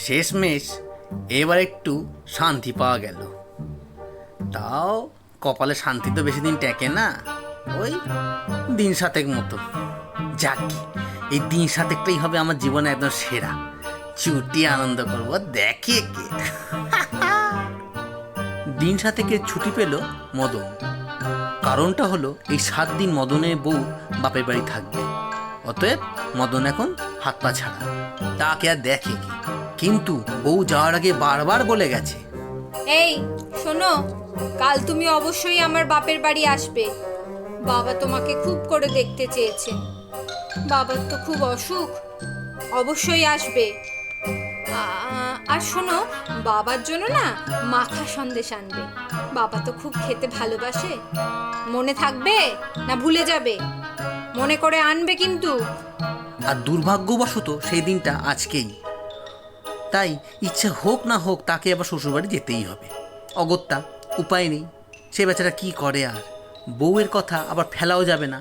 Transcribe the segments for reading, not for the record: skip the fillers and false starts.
শেষমেশ এবার একটু শান্তি পাওয়া গেল। তাও কপালে শান্তি তো বেশি দিন টেকে না, ওই দিন সাতেক মতো। যাক, এই দিন সাতেকটাই হবে আমার জীবনে একদম সেরা। ছুটি আনন্দ করব দেখে কে। দিন সাতেকের ছুটি পেল মদন। কারণটা হলো এই 7 দিন মদনের বউ বাপের বাড়ি থাকবে। অতএব মদন এখন হাত পা ছাড়া, তাকে আর দেখে কি। কিন্তু বউ যাওয়ার আগে বারবার বলে গেছে, এই শোনো, কাল তুমি অবশ্যই আমার বাপের বাড়ি আসবে। বাবা তোমাকে খুব করে দেখতে চেয়েছেন। বাবার তো খুব অসুখ, অবশ্যই আসবে। আর শোনো, বাবার জন্য না মাখা সন্দেশ আনবে। বাবা তো খুব খেতে ভালোবাসে। মনে থাকবে না ভুলে যাবে? মনে করে আনবে কিন্তু। আর দুর্ভাগ্যবশত সেই দিনটা আজকেই। তাই ইচ্ছে হোক না হোক তাকে আবার শ্বশুরবাড়ি যেতেই হবে। অগত্যা, উপায় নেই। সে বেচারা কি করে, আর বউয়ের কথা আবার ফেলাও যাবে না।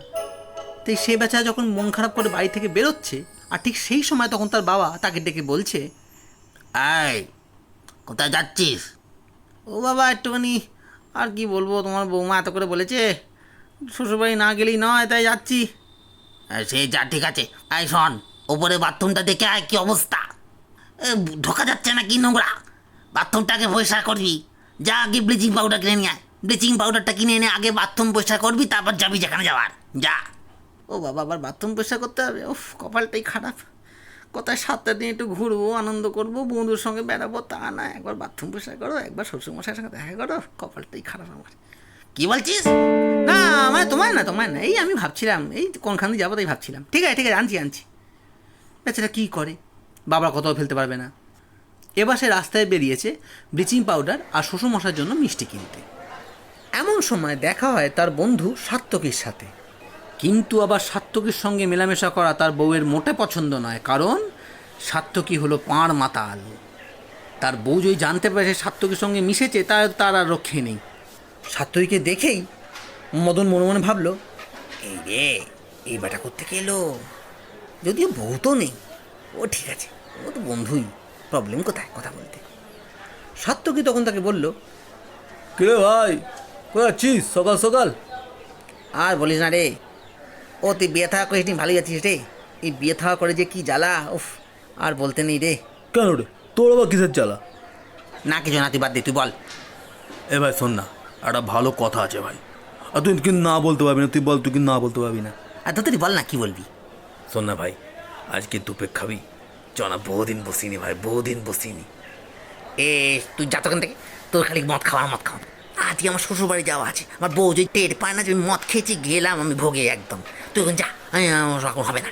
তাই সে বেচারা যখন মন খারাপ করে বাড়ি থেকে বেরোচ্ছে, আর ঠিক সেই সময় তখন তার বাবা তাকে ডেকে বলছে, এই কোথায় যাচ্ছিস? ও বাবা, একটুখানি, আর কি বলবো, তোমার বৌমা এত করে বলেছে শ্বশুরবাড়ি না গেলেই নয়, তাই যাচ্ছি। সে যা, ঠিক আছে। এই শোন, ওপরে বাথরুমটা দেখে আয়, কি অবস্থা। ঢোকা যাচ্ছে না, কি নোংরা। বাথরুমটাকে পরিষ্কার করবি। যা, আগে ব্লিচিং পাউডার কিনে নিয়ে আয়। ব্লিচিং পাউডারটা কিনে এনে আগে বাথরুম পরিষ্কার করবি, তারপর যাবি যেখানে যাওয়ার। যা। ও বাবা, আবার বাথরুম পরিষ্কার করতে হবে? উফ, কপালটাই খারাপ। কোথায় 7টা দিন একটু ঘুরবো, আনন্দ করবো, বন্ধুর সঙ্গে বেড়াবো, তা না। একবার বাথরুম পরিষ্কার করো, একবার শ্বশুরমশাইয়ের সঙ্গে দেখা করো। কপালটাই খারাপ আমার। কি বলছিস? না, মানে তোমায় না, এই আমি ভাবছিলাম, এই কোনখান দিয়ে যাবো তাই ভাবছিলাম। ঠিক আছে, আনছি। বেচারা কী করে, বাবার কথাও ফেলতে পারবে না। এবার সে রাস্তায় বেরিয়েছে ব্লিচিং পাউডার আর শ্বশুরমশাইয়ের জন্য মিষ্টি কিনতে। এমন সময় দেখা হয় তার বন্ধু সাত্তকীর সাথে। কিন্তু আবার সাত্তকীর সঙ্গে মেলামেশা করা তার বউয়ের মোটে পছন্দ নয়, কারণ সাত্তকী হলো পাঁড় মাতাল। তার বউ যদি জানতে পারে সে সাত্তকীর সঙ্গে মিশেছে, তার আর রক্ষে নেই। সাত্তকীকে দেখেই মদন মনে মনে ভাবল, এই রে, এই বেটা কোত্থেকে এলো? যদিও বউ তো নেই, ও ঠিক আছে, ও তো বন্ধুই, প্রবলেম কোথায় কথা বলতে। সাত্তকী তখন তাকে বলল, কিরে ভাই, কোথায় আছিস সকাল সকাল? আর বলিস না রে, ও তুই বিয়ে থাকা করিস নি, ভালোই আছিস রে। এই বিয়ে থাকা করে যে কি জ্বালা, উফ, আর বলতে নেই রে। কেন রে, তোর আবার কিসের জ্বালা? না কিছু না, তুই বাদ দে, তুই বল। এ ভাই শোন না, একটা ভালো কথা আছে ভাই। আর তুই কিন্তু না বলতে পারবি না, তুই বল, তুই কিন্তু না বলতে পারবি না। আর তুই বল না, কি বলবি? শোন না ভাই, আজকে দুপেক খাবি? চ না, বহুদিন বসিনি ভাই, বহুদিন বসিনি। এ তুই যা তোখান থেকে, তোর খালি মদ খাওয়া। আজকে আমার শ্বশুর বাড়ি যাওয়া আছে। আমার বউ যদি টের পায় না যে আমি মদ খেয়েছি, গেলাম আমি ভোগে একদম। তুই এখন যা, ওরকম হবে না।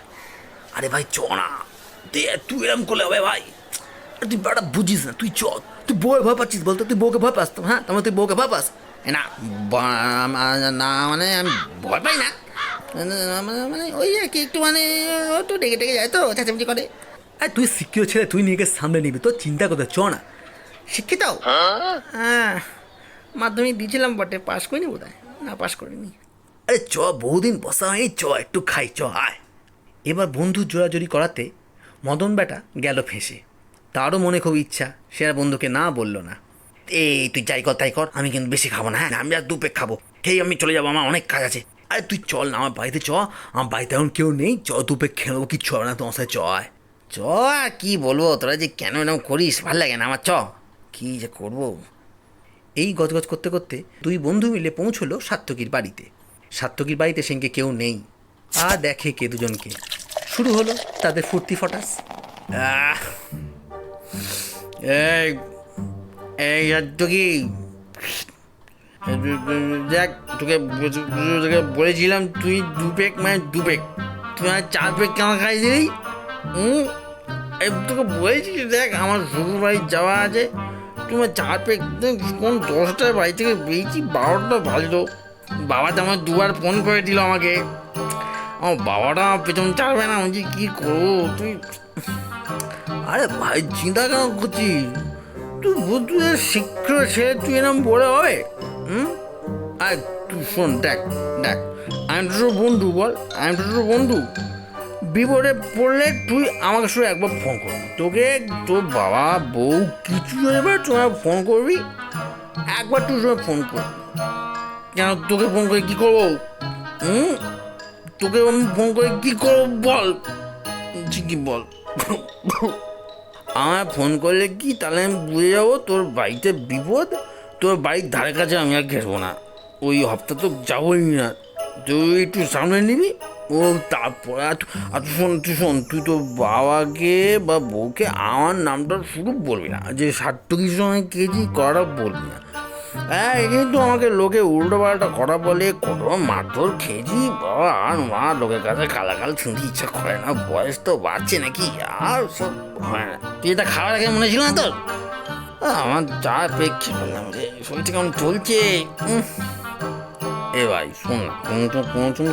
আরে ভাই চ না, তুই এরম করলে হবে ভাই? তুই বেটা বুঝিস না, তুই চ। তুই বউয়ের ভয় পাচ্ছিস বলতো? তুই বউকে ভয় পাস তো? হ্যাঁ, তার তুই বউকে ভয় পাস? না, না মানে আমি ভয় পাই না, মানে ওই আর কি, একটু মানে একটু ডেকে যায় তো, চেঁচামেচি করে। আর তুই শিক্ষিত ছেলে, তুই নিজেকে সামনে নিবি, তোর চিন্তা করতে চ না। শিক্ষিত? হ্যাঁ, মাধ্যমিক দিয়েছিলাম বটে, পাশ করিনি বোধ হয়। না, পাশ করিনি। আরে চ, বহুদিন বসা হয়নি, চ একটু খাই, চ আয়। এবার বন্ধু জোরাজোরি করাতে মদন বেটা গেল ফেঁসে। তারও মনে খুব ইচ্ছা, সে আর বন্ধুকে না বলল না। এই তুই যাই কর তাই কর, আমি কিন্তু বেশি খাবো না। হ্যাঁ, আমি আর 2 পেক খাবো, খেয়ে আমি চলে যাবো, আমার অনেক কাজ আছে। আরে তুই চল না আমার বাড়িতে, চ। আমার বাড়িতে এখন কেউ নেই, চ দুপে খেয়ে নেবো, কিচ্ছু হবে না, তোমার সাথে চ আয়। চ, আর কি বলবো, তোরা যে কেন এরকম করিস, ভাল লাগে না আমার। চ, কি যে করবো। এই গজগজ করতে করতে 2 বন্ধু মিলে পৌঁছলো সাত্তকীর বাড়িতে। সাত্তকীর বাড়িতে সেদিনকে কেউ নেই। আর দেখে কে দুজনকে, শুরু হলো তাদের ফুর্তি ফটাস। এই এই সাত্তকী, দেখ, তোকে বলেছিলাম তুই 2 পেক, মানে 2 পেক, তুই আর 4 পেক কেন খাই দিলি? তোকে বলেছি, দেখ আমার শ্বশুর বাড়ি যাওয়া আছে, তোমার 4 পেক। কোন 10টার বাড়ি থেকে বেরিয়েছি, 12টা বাজলো। বাবা তো আমার 2বার ফোন করে দিল আমাকে। আমার বাবাটা আমার পেছন ছাড়বে না, আমি কী করবো তুই? আরে ভাই চিন্তা কেন করছিস? তুই বুদ্ধুদের শিক্ষা ছেড়ে তুই এরকম বলে হবে? আর তুই শোন, দেখ, আমি তো তোর বন্ধু, বল, আমি তো তোর বন্ধু। বিপদে পড়লে তুই আমাকে শুধু একবার ফোন করবি, তোকে তোর বাবা বউ কিছু এবার তোমার ফোন করবি, একবার তুই সময় ফোন করবি। কেন তোকে ফোন করে কি করবো? তোকে আমি ফোন করে কি করবো বল, ঠিকই বল। আমার ফোন করলে কি তাহলে আমি বুঝে যাবো তোর বাড়িতে বিপদ, তোর বাড়ির ধারে কাছে আমি আর ঘেরবো না, ওই হপ্তা তো যাবোই না। তুই একটু সামনে নিবি, ও তারপর তুই শোন তুই তোর বাবাকে বা বউকে আমার নামটা শুধু বলবি না, যে 60 সময় কেজি করা বলবি না। হ্যাঁ, কিন্তু আমাকে লোকে উল্টো পাল্টা কথা বলে, কত মারধর খেয়েছি বাবা, আর মা লোকের কাছে কালাকাল শুনতে ইচ্ছা করে না, বয়স তো বাড়ছে নাকি আর সব হয় না। তুই এটা খাওয়ার আগে মনে ছিল না তোর? আমার যা পেক্ষে বললাম রে, শরীরটা কেমন চলছে। এ ভাই শোন না,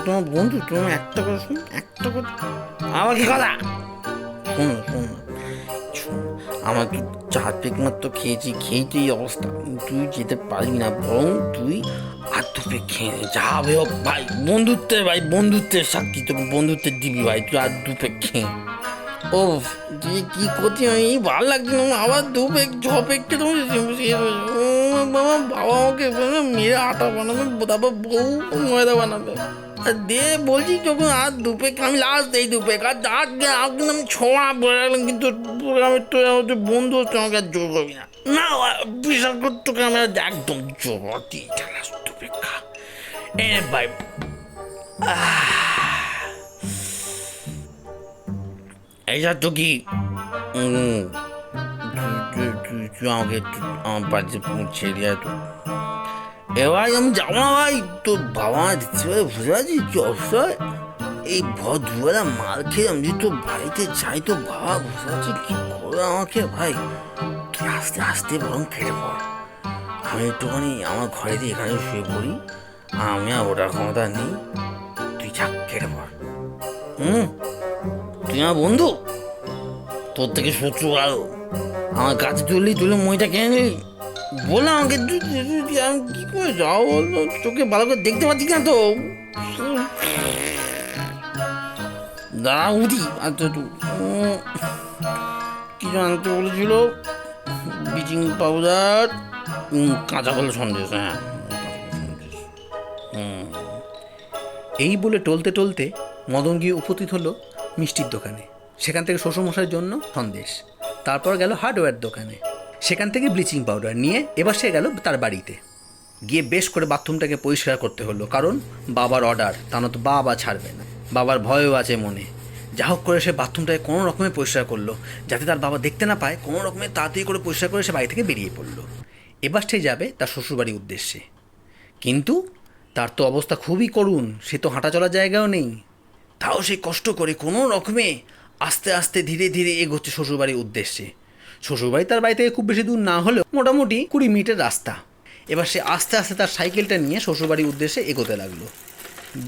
তোমার বন্ধু, তোমার একটা করে শোন, একটা করে আমার কি কথা শোন শোন শোন, আমার তো 4 পেক মাত্র খেয়েছি, খেয়ে তো এই অবস্থা, তুই যেতে পারবি না, বরং তুই আর 2 পেক খেয়ে নে, যা হবে হোক ভাই, বন্ধুত্বের সাক্ষী, তোকে বন্ধুত্বের দিবি ভাই, তুই আর 2 পেক খেয়ে। ও তুই কি করছি, আমি ভালো লাগছে না, আবার 2 পেক 6 পেক বাবা, বাবা আমাকে মেরে আটা বানাবে, তারপর বউ ময়দা বানাবে। আর দে বলছি যখন আর 2 পেক, আমি লাস্ট এই 2 পেক, আর কিন্তু আমি ছোঁয়া বলে রাখলাম, কিন্তু আমি তো আমাদের বন্ধু হচ্ছে, আমাকে আর জোর করবি না, না বিশাল করে তোকে আমি একদম জোর করছি, লাস্ট 2 পেক খা এ ভাই। এইটা তো কি তুই আমাকে আমার বাড়িতে পৌঁছে দিয়ে তো এবার আমি যাবো না ভাই, তোর বাবা মা দিচ্ছে বুঝতে পারছিস কি অবস্থা, এই ভর দুবেলা মার খেয়ে আমি যদি তোর বাড়িতে যাই তো বাবা বুঝতে পারছিস কি করবে আমাকে ভাই, তুই আস্তে আস্তে বরং কেটে পড়, আমি একটুখানি আমার ঘরে দিয়ে এখানে শুয়ে পড়ি, আমি আর ওটার ক্ষমতা নেই, তুই যা কেটে পড়। তুই আমার বন্ধু, তোর থেকে শত্রু ভালো, আমার কাছে তুলে মইটা কিনে নিলি, বললাম আমাকে আমি কি করে যাও বললো, চোখে ভালো করে দেখতে পাচ্ছি না তো, দাঁড়া উঠি। আচ্ছা একটু কিছু আনতে বলেছিল, ব্লিচিং পাউডার, কাঁচা কলা সন্দেশ, হ্যাঁ এই বলে টলতে টলতে মদন গিয়ে উপস্থিত হলো মিষ্টির দোকানে, সেখান থেকে শ্বশুরমশাইয়ের জন্য সন্দেশ, তারপর গেল হার্ডওয়্যার দোকানে, সেখান থেকে ব্লিচিং পাউডার নিয়ে এবার সে গেল তার বাড়িতে গিয়ে বেশ করে বাথরুমটাকে পরিষ্কার করতে হলো, কারণ বাবার অর্ডার, তা না তো বাবা ছাড়বে না, বাবার ভয়ও আছে মনে। যা হোক করে সে বাথরুমটাকে কোনো রকমে পরিষ্কার করলো, যাতে তার বাবা দেখতে না পায়, কোনো রকমে তাড়াতাড়ি করে পরিষ্কার করে সে বাড়ি থেকে বেরিয়ে পড়লো। এবার সে যাবে তার শ্বশুরবাড়ির উদ্দেশ্যে, কিন্তু তার তো অবস্থা খুবই করুণ, সে তো হাঁটা চলার জায়গাও নেই, তাও সে কষ্ট করে কোনো রকমে আস্তে আস্তে ধীরে ধীরে এগোচ্ছে শ্বশুরবাড়ির উদ্দেশ্যে। শ্বশুরবাড়ি তার বাড়ি থেকে খুব বেশি দূর না হলেও মোটামুটি 20 মিনিটের রাস্তা। এবার সে আস্তে আস্তে তার সাইকেলটা নিয়ে শ্বশুরবাড়ির উদ্দেশ্যে এগোতে লাগলো।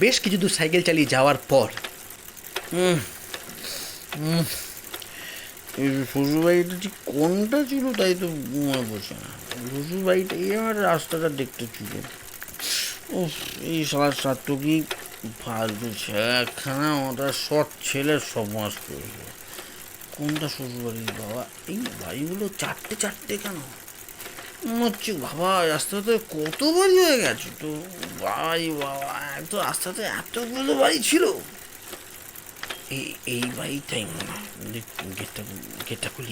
বেশ কিছু দূর সাইকেল চালিয়ে যাওয়ার পর শ্বশুরবাড়িটা ঠিক কোনটা ছিল তাই তো মনে পড়ছে না, শ্বশুরবাড়িটা এই আমার রাস্তাটা দেখতে ছিল, ও এই সাত কি ফালতু ছেলেখানা, ওটা সৎ ছেলে সব মাস করেছে। কোনটা শ্বশুরবাড়ি বাবা, এই বাড়িগুলো চারটে চারটে কেন হচ্ছে বাবা, রাস্তাতে কত বাড়ি হয়ে গেছে তো, বাড়ি বাবা এত রাস্তাতে এতগুলো বাড়ি ছিল, এই বাড়িটাই মনে হয়, গেটটা খুলি।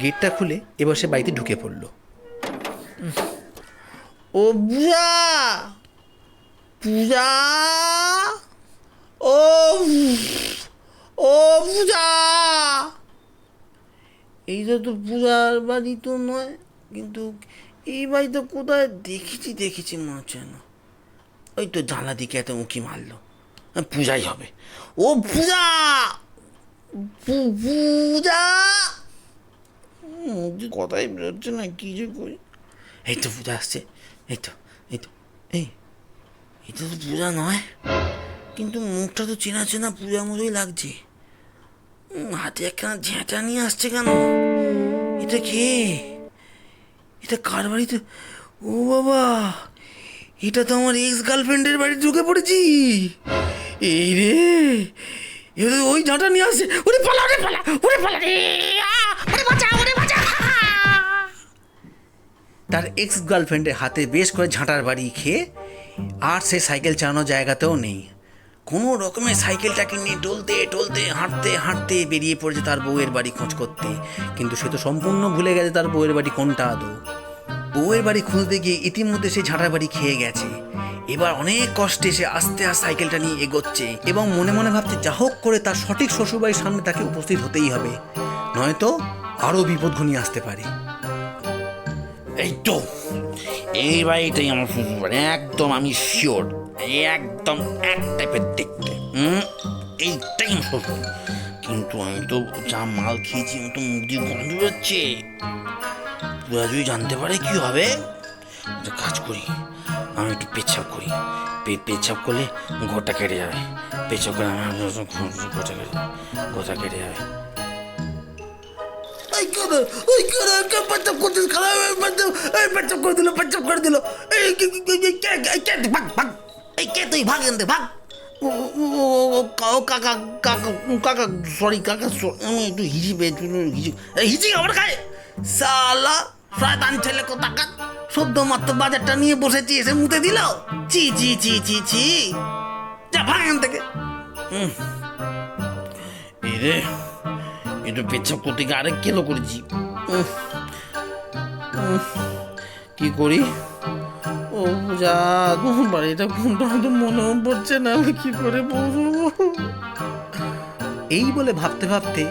গেটটা খুলে এবার সে বাড়িতে ঢুকে পড়ল। ও পূজা, পূজা, ও পূজা, এইটা তো পূজার বাড়ি তো নয়, কিন্তু এই বাড়ি তো কোথায় দেখেছি মনে হচ্ছে না, ওই তো জানলা দিকে এত উঁকি মারলো, পূজাই হবে। ও পূজা, পূজা, কথাই বেরোচ্ছে না, কি যে করি, এই তো পূজা আসছে, এই তো এটা তো পূজা নয়, কিন্তু মুখটা তো চেনা চেনা পূজার মতোই লাগছে, হাতে একখানা ঝেঁটা নিয়ে আসছে কেন, এটা কে, এটা কার বাড়িতে, ও বাবা এটা তো আমার এক্স গার্লফ্রেন্ডের বাড়ি ঢুকে পড়েছি, এই রে, ওই ঝাঁটা নিয়ে আসে, ওরে পালা রে পালা, ওরে পালা রে, ওরে বাঁচা, ওরে বাঁচা। তার এক্স গার্লফ্রেন্ডের হাতে বেশ করে ঝাঁটার বাড়ি খেয়ে আর সে সাইকেল চালানোর জায়গাতেও নেই। কোনো রকমের সাইকেলটাকে নিয়ে টলতে টলতে হাঁটতে হাঁটতে বেরিয়ে পড়েছে তার বউয়ের বাড়ি খোঁজ করতে। কিন্তু সে তো সম্পূর্ণ ভুলে গেছে তার বউয়ের বাড়ি কোনটা আদৌ। বউয়ের বাড়ি খুঁজতে গিয়ে ইতিমধ্যে সে ঝাঁটার বাড়ি খেয়ে গেছে। এবার অনেক কষ্টে সে আস্তে আস্তে সাইকেলটা নিয়ে এগোচ্ছে এবং মনে মনে ভাবছে যা হোক করে তার সঠিক শ্বশুরবাড়ির সামনে তাকে উপস্থিত হতেই হবে, নয়তো আরও বিপদ ঘনিয়ে আসতে পারে। এই তো, এই বাড়িটাই আমার শ্বশুর বাড়ি, একদম আমি শিওর, একদম এক টাইপের দেখতে। এইটাই আমার শ্বশুর। কিন্তু আমি তো যা মাল খেয়েছি, আমি তো মুখ দিয়ে গন্ধ বেরোচ্ছে। পুরা যদি জানতে পারে কি হবে। একটা কাজ করি, আমি একটু পেচ্ছাপ করি, পেচ্ছাপ করলে ঘরটা কেটে যাবে। পেচ্ছাপ করে আমার ঘরটা কেটে যাবে। আমি একটু হিজি পেয়েছি, হিজি আমার খায় সালা শয়তান ছেলে কোথাকার। সদ্য মাত্র বাজারটা নিয়ে বসেছি, এসে মুতে দিল। চি চি চি চি চি, যা ভাগ এখান থেকে। এই রে, একটু পেচ্ছাপ করতে গিয়ে আরেক কিলো করেছি। কি করি? ও যা, বাড়িটা কোনটা তো মনেও পড়ছে না, আমি কি করে বলবো। এই বলে ভাবতে ভাবতে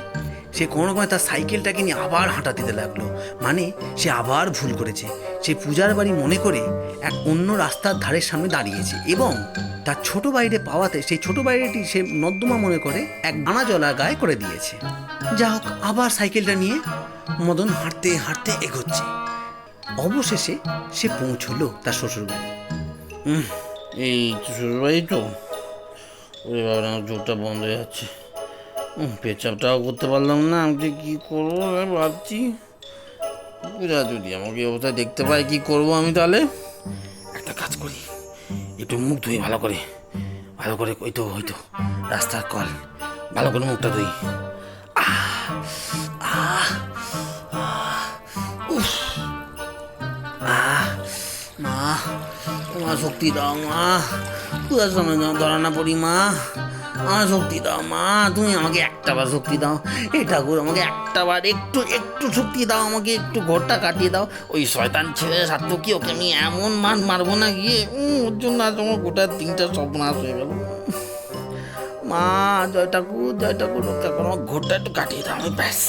সে কোনো রকমে তার সাইকেলটাকে নিয়ে আবার হাঁটা দিতে লাগলো। মানে সে আবার ভুল করেছে। সে পূজার বাড়ি মনে করে এক অন্য রাস্তার ধারের সামনে দাঁড়িয়েছে এবং তার ছোট বাইরে পাওয়াতে সেই ছোট বাইরেটি সে নর্দমা মনে করে এক ডানাজলা গায়ে করে দিয়েছে। যা হোক, আবার সাইকেলটা নিয়ে মদন হাঁটতে হাঁটতে এগোচ্ছে। অবশেষে সে পৌঁছলো তার শ্বশুরবাড়ি। এই শ্বশুরবাড়ি তো, ওরে বাবা, আমার চোখটা বন্ধ হয়ে যাচ্ছে। পেচাপটাও করতে পারলাম না, আমি যে কী করবো ভাবছি। পূজা যদি আমাকে এই অবস্থায় দেখতে পাই, কী করবো আমি তাহলে? একটা কাজ করি, একটু মুখ ধুই ভালো করে, ওই তো রাস্তার কল, ভালো করে মুখটা ধুই। মা, তোমার শক্তি দাও মা, পূজার সময় ধরা না পড়ি মা, আমার শক্তি দাও মা, তুমি আমাকে একটা বার শক্তি দাও। এই ঠাকুর, আমাকে একটা বার একটু একটু শক্তি দাও, আমাকে একটু ঘরটা কাটিয়ে দাও। ওই শয়তান ছেলে সাথে কি ওকে আমি এমন মারবো না গিয়ে, ওর জন্য আজ আমার গোটা 3টা সর্বনাশ হয়ে গেল। মা, জয় ঠাকুর রক্ষা করো, আমার ঘরটা একটু কাটিয়ে দাও, আমি ব্যাস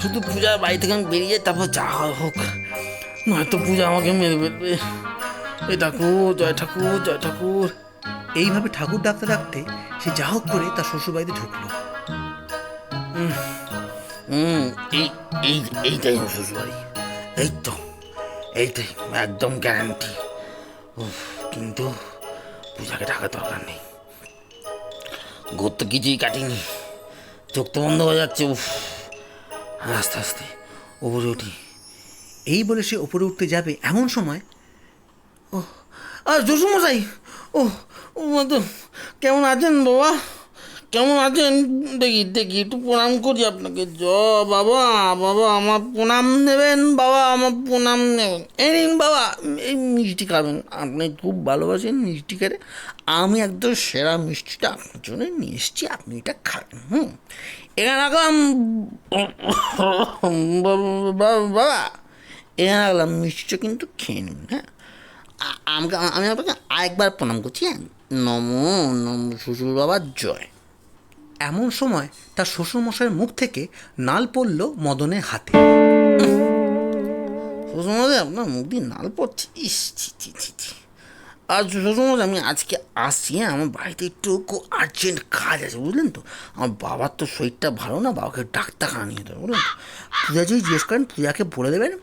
শুধু পূজার বাড়ি থেকে আমি বেরিয়ে তারপর যা হয় হোক, নয়তো পূজা আমাকে মেরে ফেলবে। এই ঠাকুর, জয় ঠাকুর। এইভাবে ঠাকুর ডাকতে ডাকতে সে যা হোক করে তার শ্বশুরবাড়িতে ঢুকলো। এইটাই আমার শ্বশুরবাড়ি, এইটাই একদম গ্যারান্টি। কিন্তু পূজাকে ডাকার দরকার নেই, ঘর তো কিছুই কাটিনি, চোখ তো বন্ধ হয়ে যাচ্ছে। আস্তে আস্তে উপরে উঠি। এই বলে সে ওপরে উঠতে যাবে, এমন সময় আর শ্বশুরমশাই, ও তো কেমন আছেন বাবা? কেমন আছেন? দেখি একটু প্রণাম করি আপনাকে। বাবা আমার প্রণাম নেবেন, বাবা আমার প্রণাম নেবেন। এই নিন বাবা, এই মিষ্টি খাবেন, আপনি খুব ভালোবাসেন মিষ্টি খেতে। আমি একদম সেরা মিষ্টিটা আপনার জন্য নিয়ে এসেছি, আপনি এটা খাবেন। এখানে রাখলাম বাবা, এখানে রাখলাম মিষ্টিটা, কিন্তু খেয়ে নিন। হ্যাঁ, আমি আপনাকে আরেকবার প্রণাম করছি। নমো শ্বশুর বাবার জয়। এমন সময় তার শ্বশুরমশাইয়ের মুখ থেকে নাল পড়ল মদনের হাতে। শ্বশুরমশাই, আপনার মুখ দিয়ে নাল পড়ছে, ইস ছি ছি ছি ছি। আর শ্বশুরমশাই, আমি আজকে আসছি, আমার বাড়িতে একটু আর্জেন্ট কাজ আছে, বুঝলেন তো। আমার বাবার তো শরীরটা ভালো না, বাবাকে ডাক্তারখানা নিয়ে যেতে হবে, বুঝলেন তো। পূজা যদি জিজ্ঞেস করেন, পূজাকে বলে দেবেন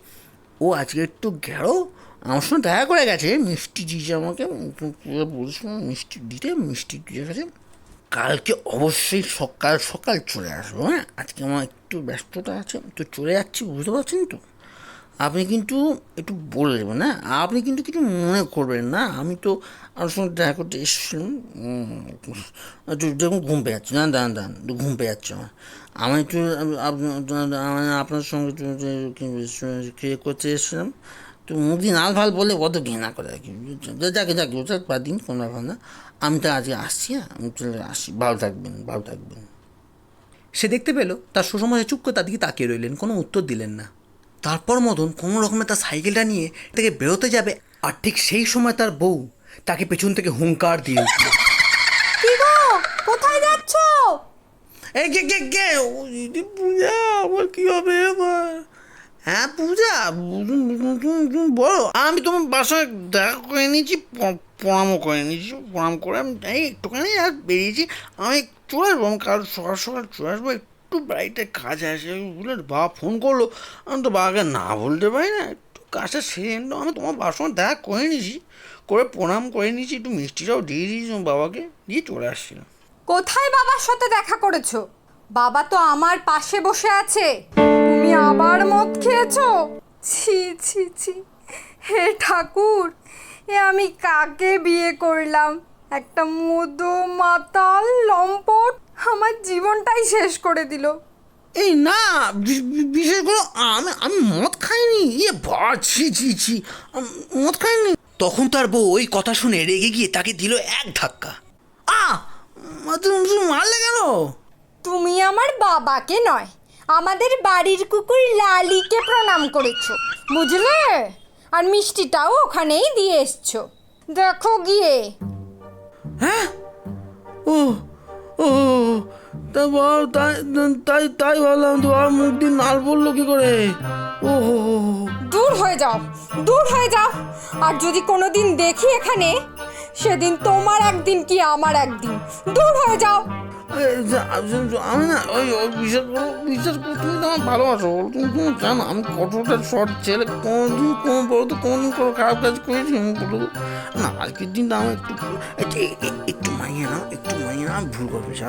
ও আজকে একটু গেলো, আমার সঙ্গে দেখা করে গেছে, মিষ্টি দিয়েছে আমাকে, পূজা বলছিল মিষ্টি দিতে, মিষ্টি দিয়ে গেছে। কালকে অবশ্যই সকাল সকাল চলে আসবো। হ্যাঁ, আজকে আমার একটু ব্যস্ততা আছে, তো চলে যাচ্ছি, বুঝতে পারছেন তো। আপনি কিন্তু একটু বলে দেবেন, না আপনি কিন্তু কিছু মনে করবেন না, আমি তো আপনার সঙ্গে দেখা করতে এসেছিলাম। একটু দেখুন ঘুম পেয়ে যাচ্ছে, না দাঁড়ান দাঁড়ান, একটু ঘুম পেয়ে যাচ্ছে আমার। আমি একটু আপনার সঙ্গে ক্রিয়ে করতে এসেছিলাম, তো মুদি নাল ভাল বলে কত ঘৃণা করে আর কি। যাকে যাকে ওটা বাদ দিন, কোনো ব্যাপার না। আমি তো আজকে আসছি, হ্যাঁ আমি চলে আসছি, ভালো থাকবেন, ভালো থাকবেন। সে দেখতে পেল তার শ্বশুরমশাই চুপ করে তার দিকে তাকিয়ে রইলেন, কোনো উত্তর দিলেন না। তারপর মদন কোনো রকমে তার সাইকেলটা নিয়ে থেকে বেরোতে যাবে, আর ঠিক সেই সময় তার বউ তাকে পেছন থেকে হুঙ্কার দিয়ে উঠল। কি গো, কোথায় যাচ্ছ? এই কে ও দিদি, পূজা, আমার কি হবে এবার? হ্যাঁ পূজা, তুমি বলো। আমি তোমার বাসায় দেখা করে নিয়েছি, প্রণামও করে নিয়েছি, প্রণাম করে আমি এই একটুখানি আর বেরিয়েছি। আমি চলে আসবো, আমি কাল সকাল সকাল চলে আসবো, একটু বাড়িতে কাজ আছে বুঝলেন। বাবা ফোন করলো, আমি তো বাবাকে না বলতে পারি না, একটু কাজটা সেরে নিল। আমি তোমার বাবার সঙ্গে দেখা করে নিয়েছি, করে প্রণাম করে নিয়েছি, একটু মিষ্টিটাও দিয়ে দিয়েছি বাবাকে, দিয়ে চলে আসছিলাম। কোথায় বাবার সাথে দেখা করেছো? বাবা তো আমার পাশে বসে আছে, তুমি আবার মদ খেয়েছো? ছি ছি ছি, হে ঠাকুর, এ আমি কাকে বিয়ে করলাম? একটা মদো মাতাল লম্পট আমার জীবনটাই শেষ করে দিল। এই না, বিশেষ করে আমি মদ খাইনি, ইয়ে ছি ছি ছি, মদ খাইনি। তখন তার বউ ওই কথা শুনে রেগে গিয়ে তাকে দিল এক ধাক্কা। তুমি মারলে কেন? তুমি আমার বাবাকে নয়, আমাদের বাড়ির কুকুর লালিকে প্রণাম করেছো, বুঝলে? আর মিষ্টিটাও ওখানেই দিয়ে এসছো, দেখো গিয়ে। হ্যাঁ, ও ও তা তাই তাই তাই ভাবলাম, তো আর মুখ দিয়ে নাল পড়লো কি করে? ও দূর হয়ে যাও, দূর হয়ে যাও। আর যদি কোনোদিন দেখি এখানে, সেদিন তোমার একদিন কি আমার একদিন। দূর হয়ে যাও। আমি না ওই বিশ্বাস করো, তুমি তো আমার ভালোবাসো, তুমি জানো আমি কতটা শর্ট ছেলে, কোনোদিন কোনোদিন কোনো খারাপ কাজ করেছি আমি বলো না। আজকের দিনটা আমার একটু মাইয়ে নাও, একটু মাইয়ে নাও, আমি ভুল করে ফেলেছি।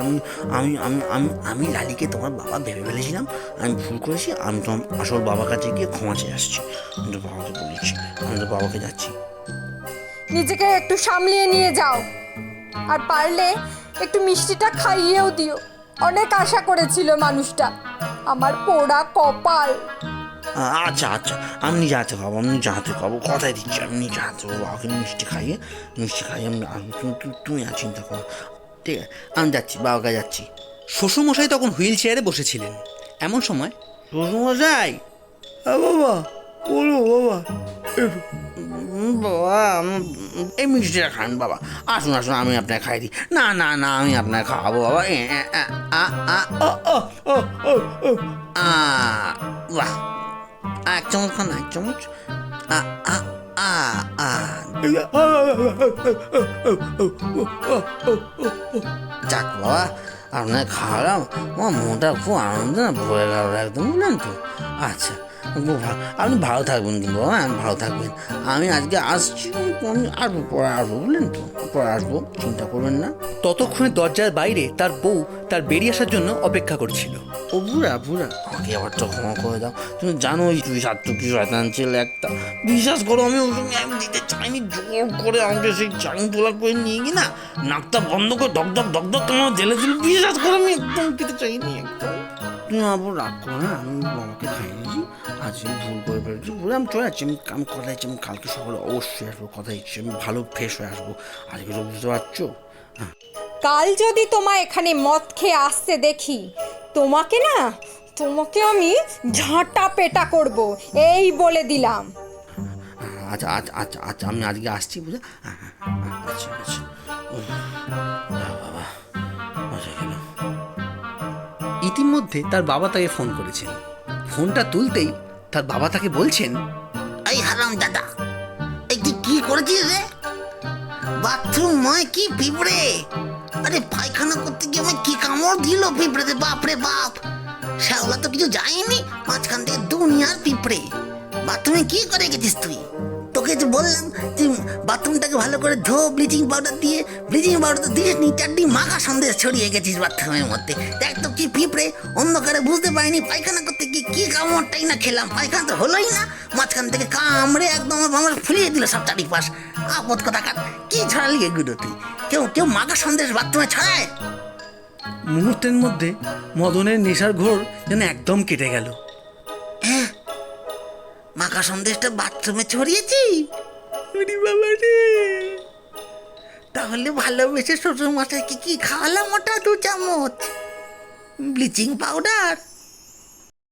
আমি লালিকে তোমার বাবা ভেবে ফেলেছিলাম, আমি ভুল করেছি। আমি তোমার আসল বাবার কাছে গিয়ে ক্ষমা চেয়ে আসছি। আমি তো বাবাকে বলেছি, আমি তো বাবাকে যাচ্ছি। নিজেকে একটু সামলিয়ে নিয়ে যাও, আর পারলে একটু মিষ্টিটা খাইয়েও দিও। অনেক আশা করেছিল মানুষটা, আমার পোড়া কপাল। আচ্ছা আচ্ছা, আমি নিজে হাতে খাবো, আমি নিজে হাতে খাবো, কথাই দিচ্ছি, আমি নিজে হাতে খাবো। বাবাকে মিষ্টি খাইয়ে আমি তুমি আর চিন্তা করো, ঠিক আছে? আমি যাচ্ছি, বাবাকে যাচ্ছি। শ্বশুরমশাই তখন হুইল চেয়ারে বসেছিলেন। এমন সময় শ্বশুরমশাই, বাবা বলো বাবা, বাবা এই মিষ্টিটা খান বাবা, আসুন আসুন, আমি আপনাকে খাই দিই। না না না, আমি আপনাকে খাওয়াবো বাবা। বাহ, এক চামচ খান, এক চামচ। যাক বাবা, আপনাকে খাওয়ালাম, আমার মনটা খুব আনন্দ না ভরে গেল একদম, বুঝলেন তো? আচ্ছা, খুব ভালো, আপনি ভালো থাকবেন কিন্তু বাবা, আমি ভালো থাকবেন। আমি আজকে আসছি, আমি আসবো, পরে আসবো, বুঝলেন তো? পরে আসবো, চিন্তা করবেন না। ততক্ষণে দরজার বাইরে তার বউ তার বেরিয়ে আসার জন্য অপেক্ষা করছিল। ও বুড়া, আমাকে আবার তো ক্ষমা করে দাও। তুমি জানোই তুই সাত্তু শয়তান ছেলে একটা। বিশ্বাস করো, আমি ওর সঙ্গে আমি দিতে চাইনি, জোর করে আমাকে সেই চাইনি তোলা করে নিয়ে গিয়ে না, নাকটা বন্ধ করে ধক তোমার জেলে দিল। বিশ্বাস করো, আমি একদম দিতে চাইনি একদম। তুমি আবার রাগ করো না, আমি বাবাকে খাইয়ে দিয়েছি, আজ আমি ভুল করে ফেলেছি, বলে আমি চলে যাচ্ছি। আমি কথা দিচ্ছি, আমি কালকে সকালে অবশ্যই আসবো, কথা দিচ্ছি, আমি ভালো ফ্রেশ হয়ে আসবো। আজকে তো বুঝতে পারছো। হ্যাঁ, কাল যদি তোমায় এখানে মদ খেয়ে আসতে দেখি, তোমাকে আমি ঝাঁটা পেটা করব, এই বলে দিলাম। আচ্ছা আচ্ছা আচ্ছা আচ্ছা, আমি আজকে আসছি, বুঝা? আচ্ছা আচ্ছা, বাবা মজা গেল। ইতিমধ্যে তার বাবা তাকে ফোন করেছেন। ফোনটা তুলতেই তার বাবা তাকে বলছেন, এই হারাম দাদা, এই তুই কি করেছিস রে? বাথরুম নয় কি পিঁপড়ে? আরে পায়খানা করতে গিয়ে আমার কি কামড় দিল পিঁপড়েতে, বাপরে বাপ! শ্যাওলা তো কিছু যায়নি, মাঝখান থেকে দুনিয়ার পিঁপড়ে। বাথরুমে কি করে গেছিস তুই? তোকে যে বললাম যে বাথরুমটাকে ভালো করে ধো ব্লিচিং পাউডার দিয়ে, ব্লিচিং পাউডার দিস নি, চারটি মাখা সন্দেশ ছড়িয়ে গেছিস বাথরুমের মধ্যে। দেখ তো কি পিঁপড়ে, অন্ধকারে বুঝতে পারিনি পায়খানা করতে গিয়ে কি কামড়টাই না খেলাম, পায়খানা তো হলোই না, মাঝখান থেকে কামড়ে একদম আমার ফুলিয়ে দিল সব চারিপাশ। আপদ কথা কাট, কি ছড়ালি এগুলো তুই? কেউ কেউ মাখা সন্দেশ বাথরুমে ছড়ায়? মুহূর্তের মধ্যে মদনের নেশার ঘোর যেন একদম কেটে গেল। হ্যাঁ, মাখা সন্দেশটা বাথরুমে ছড়িয়েছি? ওরে বাবা রে! তাহলে ভালোবেসে শ্বশুর মশাইকে কি খাওয়ালাম? ওটা 2 চামচ ব্লিচিং পাউডার।